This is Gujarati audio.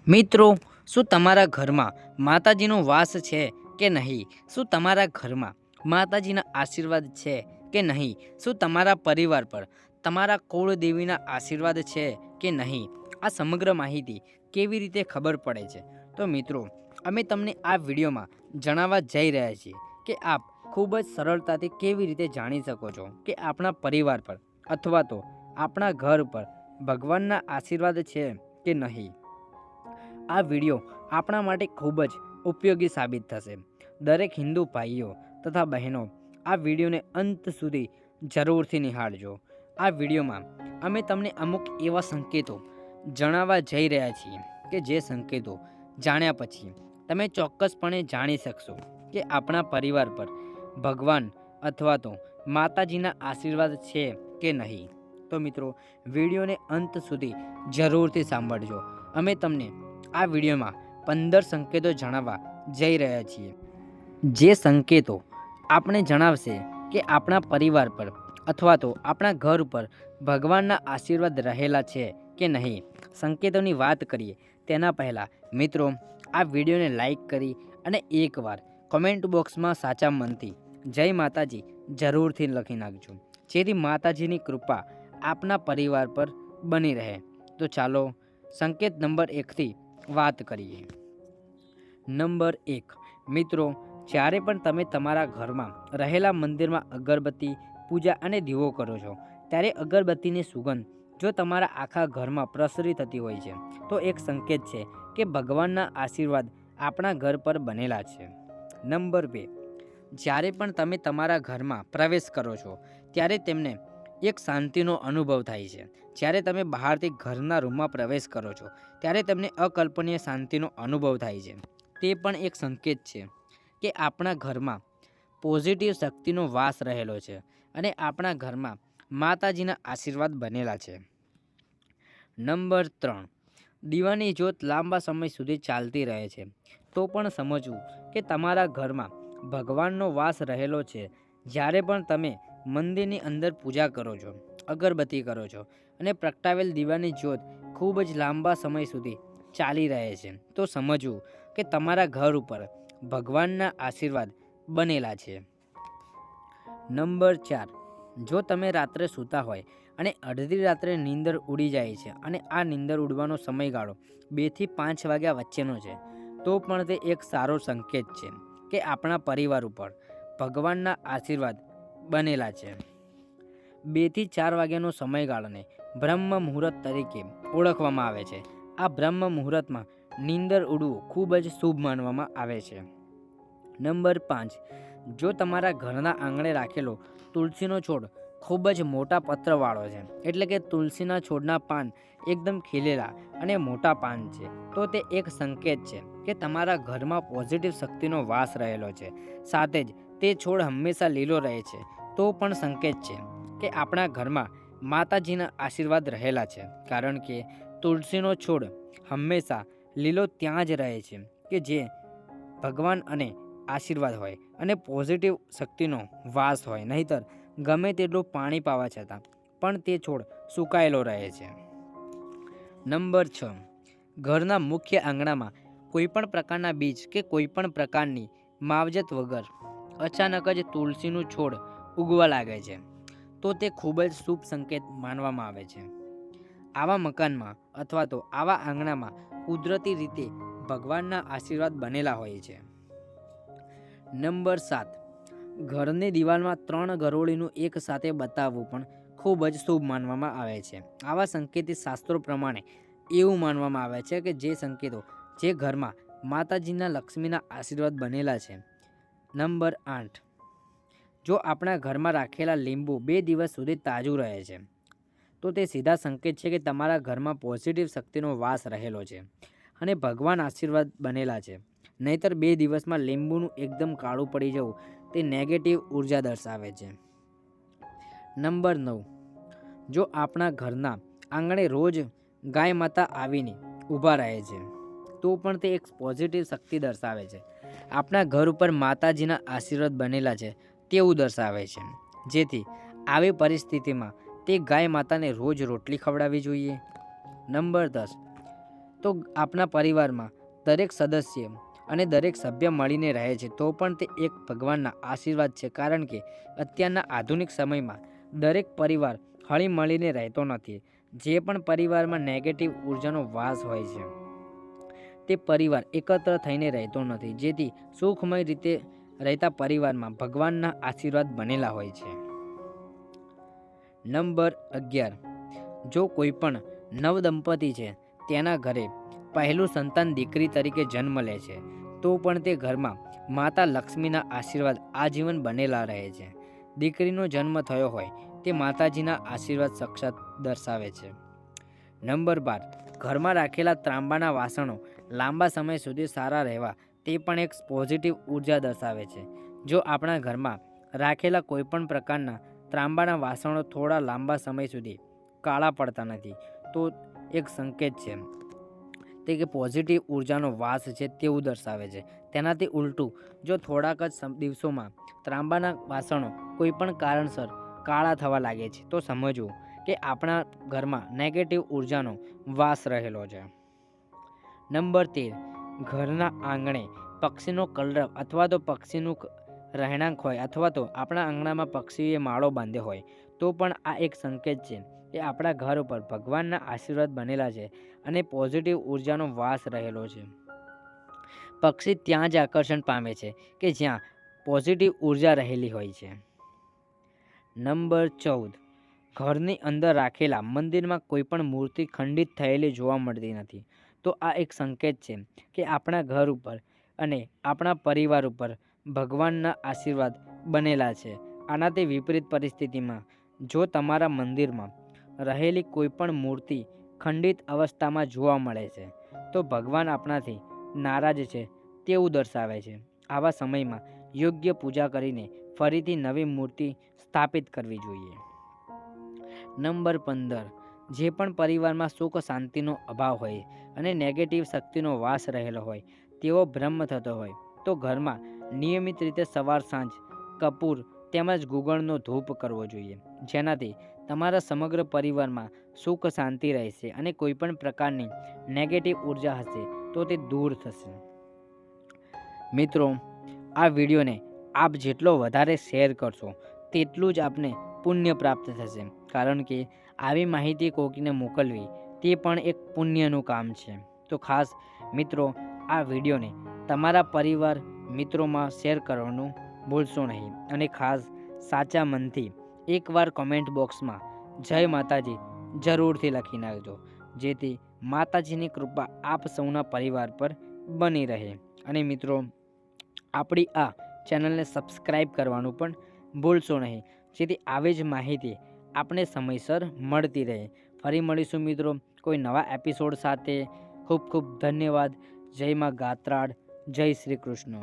મિત્રો, શું તમારા ઘરમાં માતાજીનો વાસ છે કે નહીં? શું તમારા ઘરમાં માતાજીના આશીર્વાદ છે કે નહીં? શું તમારા પરિવાર પર તમારા કુળદેવીના આશીર્વાદ છે કે નહીં? આ સમગ્ર માહિતી કેવી રીતે ખબર પડે છે? તો મિત્રો, અમે તમને આ વિડીયોમાં જણાવવા જઈ રહ્યા છીએ કે આપ ખૂબ જ સરળતાથી કેવી રીતે જાણી શકો છો કે આપણા પરિવાર પર અથવા તો આપણા ઘર પર ભગવાનના આશીર્વાદ છે કે નહીં. આ વિડીયો આપણા માટે ખૂબ જ ઉપયોગી સાબિત થશે. દરેક હિન્દુ ભાઈઓ તથા બહેનો આ વિડીયોને અંત સુધી જરૂરથી નિહાળજો. આ વિડીયોમાં અમે તમને અમુક એવા સંકેતો જણાવવા જઈ રહ્યા છીએ કે જે સંકેતો જાણ્યા પછી તમે ચોક્કસપણે જાણી શકશો કે આપણા પરિવાર પર ભગવાન અથવા તો માતાજીના આશીર્વાદ છે કે નહીં. તો મિત્રો, વિડીયોને અંત સુધી જરૂરથી સાંભળજો. અમે તમને આ વિડીયોમાં 15 સંકેતો જણાવવા જઈ રહ્યા છીએ, જે સંકેતો આપણે જણાવશે કે આપણા પરિવાર પર અથવા તો આપણા ઘર પર ભગવાનના આશીર્વાદ રહેલા છે કે નહીં. સંકેતોની વાત કરીએ તેના પહેલાં મિત્રો, આ વિડીયોને લાઈક કરી અને એકવાર કોમેન્ટ બોક્સમાં સાચા મનથી જય માતાજી જરૂરથી લખી નાખજો, જેથી માતાજીની કૃપા આપના પરિવાર પર બની રહે. તો ચાલો સંકેત નંબર 1થી વાત કરીએ. નંબર 1, મિત્રો, જ્યારે પણ તમે તમારા ઘરમાં રહેલા મંદિરમાં અગરબત્તી, પૂજા અને દીવો કરો છો, ત્યારે અગરબત્તીની સુગંધ જો તમારા આખા ઘરમાં પ્રસરી થતી હોય છે તો એક સંકેત છે કે ભગવાનના આશીર્વાદ આપણા ઘર પર બનેલા છે. નંબર 2, જ્યારે પણ તમે તમારા ઘરમાં પ્રવેશ કરો છો ત્યારે તેમને એક શાંતિનો અનુભવ થાય છે. જ્યારે તમે બહારથી ઘરના રૂમમાં પ્રવેશ કરો છો ત્યારે તમને અકલ્પનીય શાંતિનો અનુભવ થાય છે. તે પણ એક સંકેત છે કે આપણા ઘરમાં પોઝિટિવ શક્તિનો વાસ રહેલો છે અને આપણા ઘરમાં માતાજીના આશીર્વાદ બનેલા છે. નંબર 3, દીવાની જ્યોત લાંબા સમય સુધી ચાલતી રહે છે તો પણ સમજવું કે તમારા ઘરમાં ભગવાનનો વાસ રહેલો છે. જ્યારે પણ તમે મંદિરની અંદર પૂજા કરો છો, અગરબત્તી કરો છો અને પ્રગટાવેલ દીવાની જ્યોત ખૂબ જ લાંબા સમય સુધી ચાલી રહે છે તો સમજવું કે તમારા ઘર ઉપર ભગવાનના આશીર્વાદ બનેલા છે. નંબર 4, જો તમે રાત્રે સૂતા હોય અને અડધી રાત્રે નીંદર ઉડી જાય છે અને આ નીંદર ઉડવાનો સમયગાળો 2 થી 5 વાગ્યા વચ્ચેનો છે તો પણ તે એક સારો સંકેત છે કે આપણા પરિવાર ઉપર ભગવાનના આશીર્વાદ બનેલા છે. 2 થી 4 વાગ્યાનો સમયગાળાને બ્રહ્મ મુહૂર્ત તરીકે ઓળખવામાં આવે છે. આ બ્રહ્મ મુહૂર્તમાં નીંદર ઉડવું ખૂબ જ શુભ માનવામાં આવે છે. નંબર 5, જો તમારા ઘરના આંગણે રાખેલો તુલસીનો છોડ ખૂબ જ મોટા પત્રવાળો છે, એટલે કે તુલસીના છોડના પાન એકદમ ખીલેલા અને મોટા પાન છે, તો તે એક સંકેત છે કે તમારા ઘરમાં પોઝિટિવ શક્તિનો વાસ રહેલો છે. સાથે જ તે છોડ હંમેશા લીલો રહે છે તો પણ સંકેત છે કે આપણા ઘરમાં માતાજીના આશીર્વાદ રહેલા છે, કારણ કે તુલસીનો છોડ હંમેશા લીલો ત્યાં જ રહે છે કે જે ભગવાન અને આશીર્વાદ હોય અને પોઝિટિવ શક્તિનો વાસ હોય. નહીંતર ગમે તેટલું પાણી પાવા છતાં પણ તે છોડ સુકાયેલો રહે છે. નંબર 6, ઘરના મુખ્ય આંગણામાં કોઈપણ પ્રકારના બીજ કે કોઈપણ પ્રકારની માવજત વગર અચાનક જ તુલસીનું છોડ ઉગવા લાગે છે તો તે ખૂબ જ શુભ સંકેત માનવામાં આવે છે. આવા મકાનમાં અથવા તો આવા આંગણામાં કુદરતી રીતે ભગવાનના આશીર્વાદ બનેલા હોય છે. નંબર 7, ઘરની દિવાલમાં 3 ગરોળીનું એક સાથે બતાવવું પણ ખૂબ જ શુભ માનવામાં આવે છે. આવા સંકેતી શાસ્ત્રો પ્રમાણે એવું માનવામાં આવે છે કે જે સંકેતો જે ઘરમાં માતાજીના લક્ષ્મીના આશીર્વાદ બનેલા છે. નંબર 8, જો આપણા ઘરમાં રાખેલા લીંબુ 2 દિવસ સુધી તાજું રહે છે તો તે સીધા સંકેત છે કે તમારા ઘરમાં પોઝિટિવ શક્તિનો વાસ રહેલો છે અને ભગવાન આશીર્વાદ બનેલા છે. નહીંતર 2 દિવસમાં લીંબુનું એકદમ કાળું પડી જવું તે નેગેટિવ ઉર્જા દર્શાવે છે. નંબર 9, જો આપણા ઘરના આંગણે રોજ ગાય માતા આવીને ઊભા રહે છે તો પણ તે એક પોઝિટિવ શક્તિ દર્શાવે છે. આપણા ઘર ઉપર માતાજીના આશીર્વાદ બનેલા છે તેવું દર્શાવે છે. જેથી આવી પરિસ્થિતિમાં તે ગાય માતાને રોજ રોટલી ખવડાવવી જોઈએ. નંબર 10, તો આપણા પરિવારમાં દરેક સદસ્ય અને દરેક સભ્ય મળીને રહે છે તો પણ તે એક ભગવાનના આશીર્વાદ છે, કારણ કે અત્યારના આધુનિક સમયમાં દરેક પરિવાર હળી મળીને રહેતો નથી. જે પણ પરિવારમાં નેગેટિવ ઉર્જાનો વાસ હોય છે તે પરિવાર એકત્ર થઈને રહેતો નથી, જેથી સુખમય રીતે રહેતા પરિવારમાં ભગવાનના આશીર્વાદ બનેલા હોય છે. નંબર 11, જો કોઈ પણ નવદંપતિ છે તેના ઘરે પહેલું સંતાન દીકરી તરીકે જન્મ લે છે તો પણ તે ઘરમાં માતા લક્ષ્મીના આશીર્વાદ આજીવન બનેલા રહે છે. દીકરીનો જન્મ થયો હોય તે માતાજીના આશીર્વાદ સાક્ષાત દર્શાવે છે. નંબર 12, ઘરમાં રાખેલા ત્રાંબાના વાસણો લાંબા સમય સુધી સારા રહેવા તે પણ એક પોઝિટિવ ઉર્જા દર્શાવે છે. જો આપણા ઘરમાં રાખેલા કોઈપણ પ્રકારના ત્રાંબાના વાસણો થોડા લાંબા સમય સુધી કાળા પડતા નથી તો એક સંકેત છે તે કે પોઝિટિવ ઉર્જાનો વાસ છે તેવું દર્શાવે છે. તેનાથી ઉલટું, જો થોડાક જ દિવસોમાં ત્રાંબાના વાસણો કોઈ પણ કારણસર કાળા થવા લાગે છે તો સમજવું કે આપણા ઘરમાં નેગેટિવ ઉર્જાનો વાસ રહેલો છે. નંબર 13, ઘરના આંગણે પક્ષીનો કલરવ અથવા તો પક્ષીનું રહેણાંક હોય અથવા તો આપણા આંગણામાં પક્ષીએ માળો બાંધ્યો હોય તો પણ આ એક સંકેત છે કે આપણા ઘર ઉપર ભગવાનના આશીર્વાદ બનેલા છે અને પોઝિટિવ ઉર્જાનો વાસ રહેલો છે. પક્ષી ત્યાં જ આકર્ષણ પામે છે કે જ્યાં પોઝિટિવ ઉર્જા રહેલી હોય છે. નંબર 14, ઘરની અંદર રાખેલા મંદિરમાં કોઈ પણ મૂર્તિ ખંડિત થયેલી જોવા મળતી નથી તો આ એક સંકેત છે કે આપણા ઘર ઉપર અને આપણા પરિવાર ઉપર ભગવાનના આશીર્વાદ બનેલા છે. આનાથી વિપરીત પરિસ્થિતિમાં જો તમારા મંદિરમાં રહેલી કોઈ પણ મૂર્તિ ખંડિત અવસ્થામાં જોવા મળે છે તો ભગવાન આપણાથી નારાજ છે તેવું દર્શાવે છે. આવા સમયમાં યોગ્ય પૂજા કરીને ફરીથી નવી મૂર્તિ સ્થાપિત કરવી જોઈએ. નંબર 15, જે પણ પરિવારમાં સુખ શાંતિનો અભાવ હોય અને નેગેટિવ શક્તિનો વાસ રહેલો હોય તેવો ભ્રમ થતો હોય તો ઘરમાં નિયમિત રીતે સવાર સાંજ કપૂર તેમજ ગુગળનો ધૂપ કરવો જોઈએ, જેનાથી તમારા સમગ્ર પરિવારમાં સુખ શાંતિ રહેશે અને કોઈ પણ પ્રકારની નેગેટિવ ઉર્જા હશે તો તે દૂર થશે. મિત્રો, આ વિડીયોને આપ જેટલો વધારે શેર કરશો તેટલું જ આપને પુણ્ય પ્રાપ્ત થશે, કારણ કે આવી માહિતી કોઈકને મોકલવી તે પણ એક પુણ્યનું કામ છે. તો ખાસ મિત્રો, આ વિડીયોને તમારા પરિવાર મિત્રોમાં શેર કરવાનું ભૂલશો નહીં અને ખાસ સાચા મનથી એકવાર કોમેન્ટ બોક્સમાં જય માતાજી જરૂરથી લખી નાખજો, જેથી માતાજીની કૃપા આપ સૌના પરિવાર પર બની રહે. અને મિત્રો, આપણી આ ચેનલને સબસ્ક્રાઈબ કરવાનું પણ ભૂલશો નહીં, જેથી આવી જ માહિતી આપને સમયસર મળતી રહે. ફરી મળીશું મિત્રો કોઈ નવા એપિસોડ સાથે. ખૂબ ખૂબ ધન્યવાદ. જય માં ગાત્રાડ. જય શ્રી કૃષ્ણ.